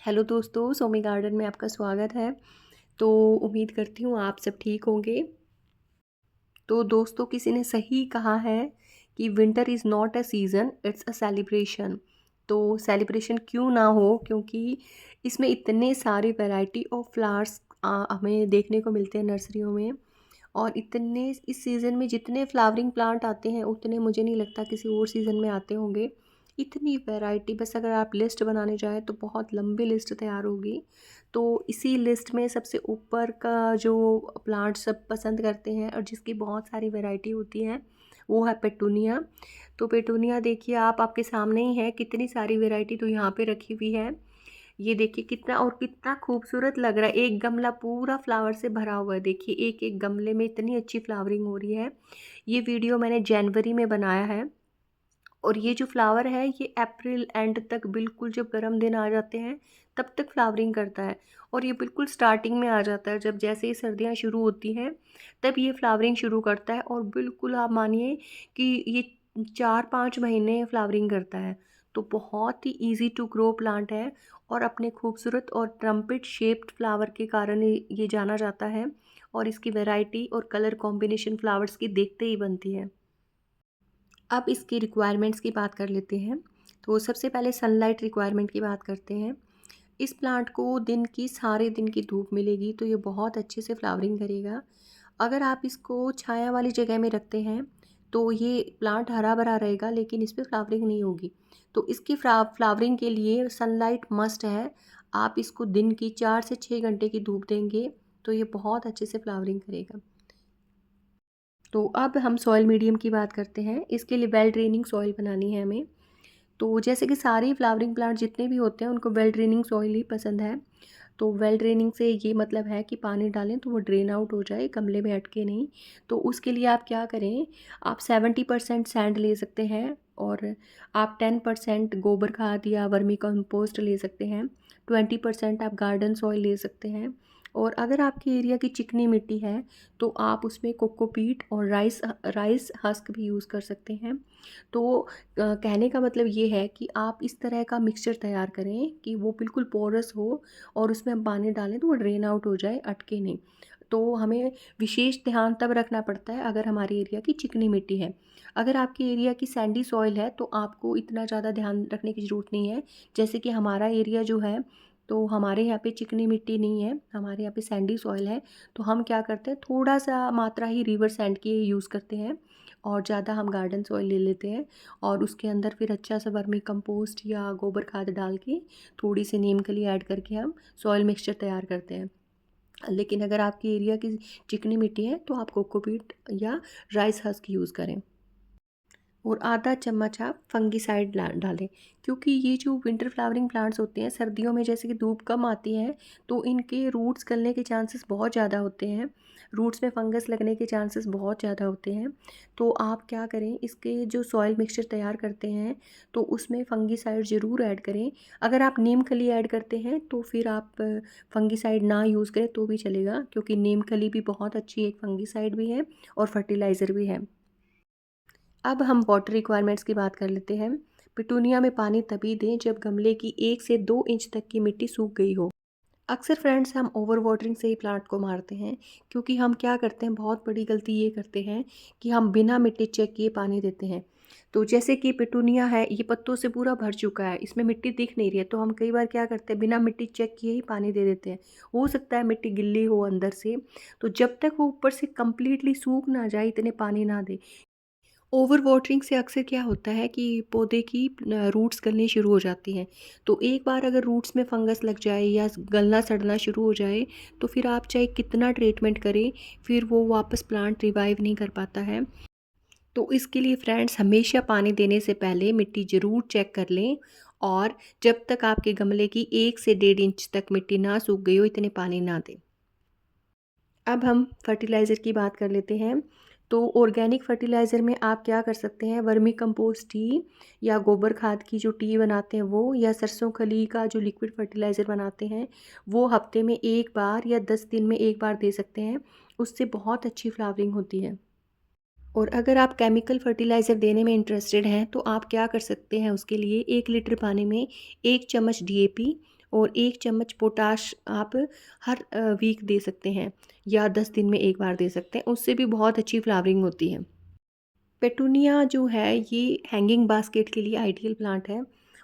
Hello दोस्तों, Somi garden में आपका स्वागत है। तो उम्मीद करती हूँ आप सब ठीक होंगे। तो दोस्तों, किसी ने सही कहा है कि winter is not a season, it's a celebration. तो सेलिब्रेशन क्यों ना हो, क्योंकि इसमें इतने सारे वैरायटी ऑफ फ्लावर्स हमें देखने को मिलते हैं नर्सरियों में। और इतने इस सीज़न में जितने फ्लावरिंग प्लांट आते हैं उतने मुझे नहीं लगता किसी और सीज़न में आते होंगे। इतनी वैरायटी, बस अगर आप लिस्ट बनाने जाएँ तो बहुत लंबी लिस्ट तैयार होगी। तो इसी लिस्ट में सबसे ऊपर का जो प्लांट सब पसंद करते हैं और जिसकी बहुत सारी वैरायटी होती है, वो है पेटूनिया। तो पेटूनिया देखिए, आप आपके सामने ही है, कितनी सारी वैरायटी तो यहाँ पे रखी हुई है। ये देखिए कितना और कितना खूबसूरत लग रहा है। एक गमला पूरा फ्लावर से भरा हुआ है। देखिए एक एक गमले में इतनी अच्छी फ्लावरिंग हो रही है। ये वीडियो मैंने जनवरी में बनाया है। और ये जो फ्लावर है ये अप्रैल एंड तक, बिल्कुल जब गर्म दिन आ जाते हैं तब तक फ्लावरिंग करता है। और ये बिल्कुल स्टार्टिंग में आ जाता है, जब जैसे ही सर्दियाँ शुरू होती हैं तब ये फ्लावरिंग शुरू करता है। और बिल्कुल आप मानिए कि ये 4-5 महीने फ्लावरिंग करता है। तो बहुत ही ईजी टू ग्रो प्लांट है। और अपने खूबसूरत और ट्रम्पेट शेप्ड फ्लावर के कारण ये जाना जाता है। और इसकी वैरायटी और कलर कॉम्बिनेशन फ्लावर्स की देखते ही बनती है। अब इसकी रिक्वायरमेंट्स की बात कर लेते हैं। तो सबसे पहले सनलाइट रिक्वायरमेंट की बात करते हैं। इस प्लांट को दिन की सारे दिन की धूप मिलेगी तो ये बहुत अच्छे से फ्लावरिंग करेगा। अगर आप इसको छाया वाली जगह में रखते हैं तो ये प्लांट हरा भरा रहेगा, लेकिन इस पर फ्लावरिंग नहीं होगी। तो इसकी फ्लावरिंग के लिए सनलाइट मस्ट है। आप इसको दिन की 4 से 6 घंटे की धूप देंगे तो ये बहुत अच्छे से फ्लावरिंग करेगा। तो अब हम सॉइल मीडियम की बात करते हैं। इसके लिए वेल ड्रेनिंग सॉइल बनानी है हमें। तो जैसे कि सारे फ्लावरिंग प्लांट जितने भी होते हैं उनको वेल ड्रेनिंग सॉइल ही पसंद है। तो वेल ड्रेनिंग से ये मतलब है कि पानी डालें तो वो ड्रेन आउट हो जाए, गमले में अटके नहीं। तो उसके लिए आप क्या करें, आप 70% सैंड ले सकते हैं। और आप 10% गोबर खाद या वर्मी कंपोस्ट ले सकते हैं। 20% आप गार्डन सॉइल ले सकते हैं। और अगर आपके एरिया की चिकनी मिट्टी है तो आप उसमें कोकोपीट और राइस हस्क भी यूज़ कर सकते हैं। तो कहने का मतलब ये है कि आप इस तरह का मिक्सचर तैयार करें कि वो बिल्कुल पोरस हो और उसमें हम पानी डालें तो वो ड्रेन आउट हो जाए, अटके नहीं। तो हमें विशेष ध्यान तब रखना पड़ता है अगर हमारे एरिया की चिकनी मिट्टी है। अगर आपके एरिया की सैंडी सॉइल है तो आपको इतना ज़्यादा ध्यान रखने की ज़रूरत नहीं है। जैसे कि हमारा एरिया जो है, तो हमारे यहाँ पे चिकनी मिट्टी नहीं है, हमारे यहाँ पे सैंडी सॉइल है। तो हम क्या करते हैं, थोड़ा सा मात्रा ही रिवर सैंड की यूज़ करते हैं और ज़्यादा हम गार्डन सॉइल ले लेते हैं। और उसके अंदर फिर अच्छा सा वर्मी कंपोस्ट या गोबर खाद डाल के थोड़ी सी नीम खली ऐड करके हम सॉइल मिक्सचर तैयार करते हैं। लेकिन अगर आपकी एरिया की चिकनी मिट्टी है तो आप कोकोपीट या राइस हस्क यूज़ करें। और आधा चम्मच आप फंगीसाइड डालें। क्योंकि ये जो विंटर फ्लावरिंग प्लांट्स होते हैं, सर्दियों में जैसे कि धूप कम आती है तो इनके रूट्स गलने के चांसेस बहुत ज़्यादा होते हैं। रूट्स में फंगस लगने के चांसेस बहुत ज़्यादा होते हैं। तो आप क्या करें, इसके जो सॉइल मिक्सचर तैयार करते हैं तो उसमें फंगीसाइड ज़रूर ऐड करें। अगर आप नीम खली ऐड करते हैं तो फिर आप फंगीसाइड ना यूज़ करें तो भी चलेगा, क्योंकि नीम खली भी बहुत अच्छी एक फंगीसाइड भी है और फर्टिलाइज़र भी है। अब हम वाटर रिक्वायरमेंट्स की बात कर लेते हैं। पिटूनिया में पानी तभी दें जब गमले की 1 से 2 इंच तक की मिट्टी सूख गई हो। अक्सर फ्रेंड्स हम ओवर वाटरिंग से ही प्लांट को मारते हैं, क्योंकि हम क्या करते हैं, बहुत बड़ी गलती ये करते हैं कि हम बिना मिट्टी चेक किए पानी देते हैं। तो जैसे कि पिटूनिया है, ये पत्तों से पूरा भर चुका है, इसमें मिट्टी दिख नहीं रही है, तो हम कई बार क्या करते हैं, बिना मिट्टी चेक किए ही पानी दे देते हैं। हो सकता है मिट्टी गिल्ली हो अंदर से। तो जब तक वो ऊपर से कम्प्लीटली सूख ना जाए इतने पानी ना दें। ओवर वाटरिंग से अक्सर क्या होता है कि पौधे की रूट्स गलनी शुरू हो जाती हैं। तो एक बार अगर रूट्स में फंगस लग जाए या गलना सड़ना शुरू हो जाए तो फिर आप चाहे कितना ट्रीटमेंट करें, फिर वो वापस प्लांट रिवाइव नहीं कर पाता है। तो इसके लिए फ्रेंड्स, हमेशा पानी देने से पहले मिट्टी ज़रूर चेक कर लें। और जब तक आपके गमले की 1 से 1.5 इंच तक मिट्टी ना सूख गई हो इतने पानी ना दें। अब हम फर्टिलाइज़र की बात कर लेते हैं। तो ऑर्गेनिक फर्टिलाइज़र में आप क्या कर सकते हैं, वर्मी कंपोस्ट टी या गोबर खाद की जो टी बनाते हैं वो, या सरसों खली का जो लिक्विड फर्टिलाइज़र बनाते हैं वो हफ्ते में 1 बार या 10 दिन में 1 बार दे सकते हैं। उससे बहुत अच्छी फ्लावरिंग होती है। और अगर आप केमिकल फर्टिलाइज़र देने में इंटरेस्टेड हैं तो आप क्या कर सकते हैं, उसके लिए 1 लीटर पानी में 1 चम्मच डीएपी और 1 चम्मच पोटाश आप हर वीक दे सकते हैं या 10 दिन में एक बार दे सकते हैं, उससे भी बहुत अच्छी फ्लावरिंग होती है। पेटूनिया जो है ये हैंगिंग बास्केट के लिए आइडियल प्लांट है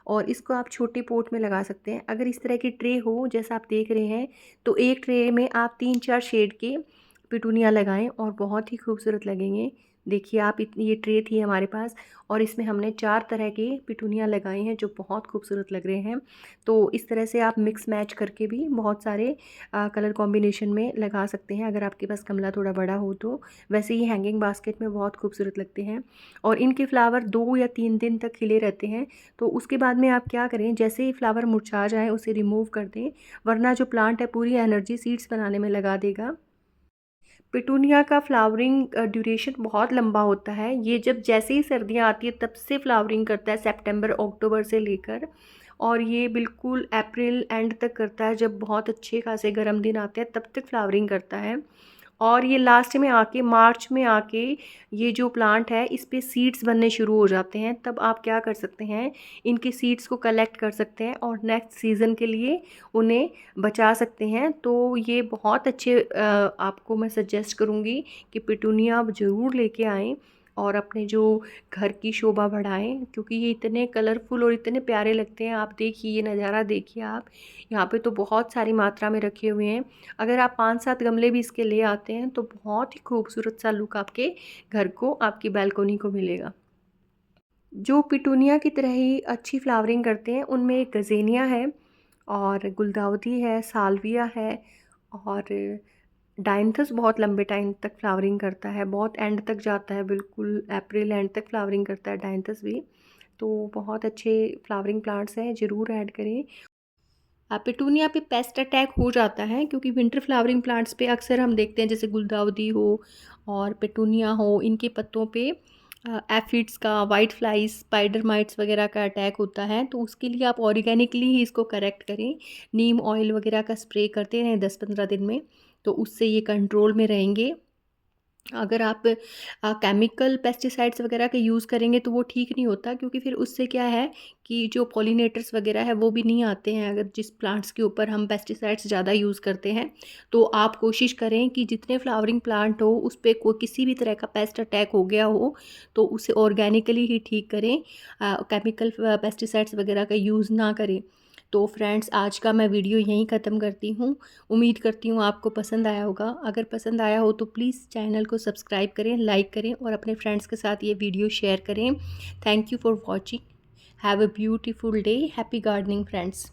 और इसको आप छोटे पॉट में लगा सकते हैं। अगर इस तरह की ट्रे हो जैसा आप देख रहे हैं तो एक ट्रे में आप 3-4 शेड के पेटूनिया लगाएं और बहुत ही खूबसूरत लगेंगे। देखिए आप ये ट्रे थी हमारे पास और इसमें हमने 4 तरह के पेटूनिया लगाए हैं जो बहुत खूबसूरत लग रहे हैं। तो इस तरह से आप मिक्स मैच करके भी बहुत सारे कलर कॉम्बिनेशन में लगा सकते हैं अगर आपके पास गमला थोड़ा बड़ा हो तो। वैसे ही हैंगिंग बास्केट में बहुत खूबसूरत लगते हैं और इनके फ्लावर 2 या 3 दिन तक खिले रहते हैं। तो उसके बाद में आप क्या करें, जैसे ही फ्लावर मुरझा जाए उसे रिमूव कर दें, वरना जो प्लांट है पूरी एनर्जी सीड्स बनाने में लगा देगा। पिटूनिया का फ्लावरिंग ड्यूरेशन बहुत लंबा होता है। ये जब जैसे ही सर्दियाँ आती है तब से फ्लावरिंग करता है, सितंबर अक्टूबर से लेकर, और ये बिल्कुल अप्रैल एंड तक करता है। जब बहुत अच्छे खासे गर्म दिन आते हैं तब तक फ्लावरिंग करता है और ये लास्ट में आके मार्च में आके ये जो प्लांट है इस पे सीड्स बनने शुरू हो जाते हैं। तब आप क्या कर सकते हैं, इनके सीड्स को कलेक्ट कर सकते हैं और नेक्स्ट सीज़न के लिए उन्हें बचा सकते हैं। तो ये बहुत अच्छे आपको मैं सजेस्ट करूँगी कि पिटूनिया आप ज़रूर लेके आएँ और अपने जो घर की शोभा बढ़ाएं, क्योंकि ये इतने कलरफुल और इतने प्यारे लगते हैं। आप देखिए ये नज़ारा देखिए आप, यहाँ पे तो बहुत सारी मात्रा में रखे हुए हैं। अगर आप 5-7 गमले भी इसके ले आते हैं तो बहुत ही खूबसूरत सा लुक आपके घर को, आपकी बालकोनी को मिलेगा। जो पिटूनिया की तरह ही अच्छी फ्लावरिंग करते हैं उनमें एक गज़ेनिया है और गुलदाउदी है, साल्विया है और डायंथस बहुत लंबे टाइम तक फ्लावरिंग करता है, बहुत एंड तक जाता है, बिल्कुल अप्रैल एंड तक फ्लावरिंग करता है डायंथस भी। तो बहुत अच्छे फ्लावरिंग प्लांट्स हैं, ज़रूर ऐड करें। पेटूनिया पे पेस्ट अटैक हो जाता है क्योंकि विंटर फ्लावरिंग प्लांट्स पे अक्सर हम देखते हैं, जैसे गुलदाउदी हो और पेटूनिया हो, इनके पत्तों पे एफिड्स का, वाइट फ्लाइज, स्पाइडर माइट्स वगैरह का अटैक होता है। तो उसके लिए आप ऑर्गेनिकली ही इसको करेक्ट करें, नीम ऑयल वगैरह का स्प्रे करते रहें 10-15 दिन में, तो उससे ये कंट्रोल में रहेंगे। अगर आप केमिकल पेस्टिसाइड्स वगैरह का यूज़ करेंगे तो वो ठीक नहीं होता, क्योंकि फिर उससे क्या है कि जो पॉलिनेटर्स वगैरह है वो भी नहीं आते हैं। अगर जिस प्लांट्स के ऊपर हम पेस्टिसाइड्स ज़्यादा यूज़ करते हैं, तो आप कोशिश करें कि जितने फ्लावरिंग प्लांट हो उस पर कोई किसी भी तरह का पेस्ट अटैक हो गया हो तो उसे ऑर्गेनिकली ही ठीक करें, केमिकल पेस्टिसाइड्स वगैरह का यूज़ ना करें। तो फ्रेंड्स, आज का मैं वीडियो यहीं ख़त्म करती हूँ। उम्मीद करती हूँ आपको पसंद आया होगा। अगर पसंद आया हो तो प्लीज़ चैनल को सब्सक्राइब करें, लाइक करें और अपने फ्रेंड्स के साथ ये वीडियो शेयर करें। Thank you for watching. Have a beautiful day. Happy gardening friends.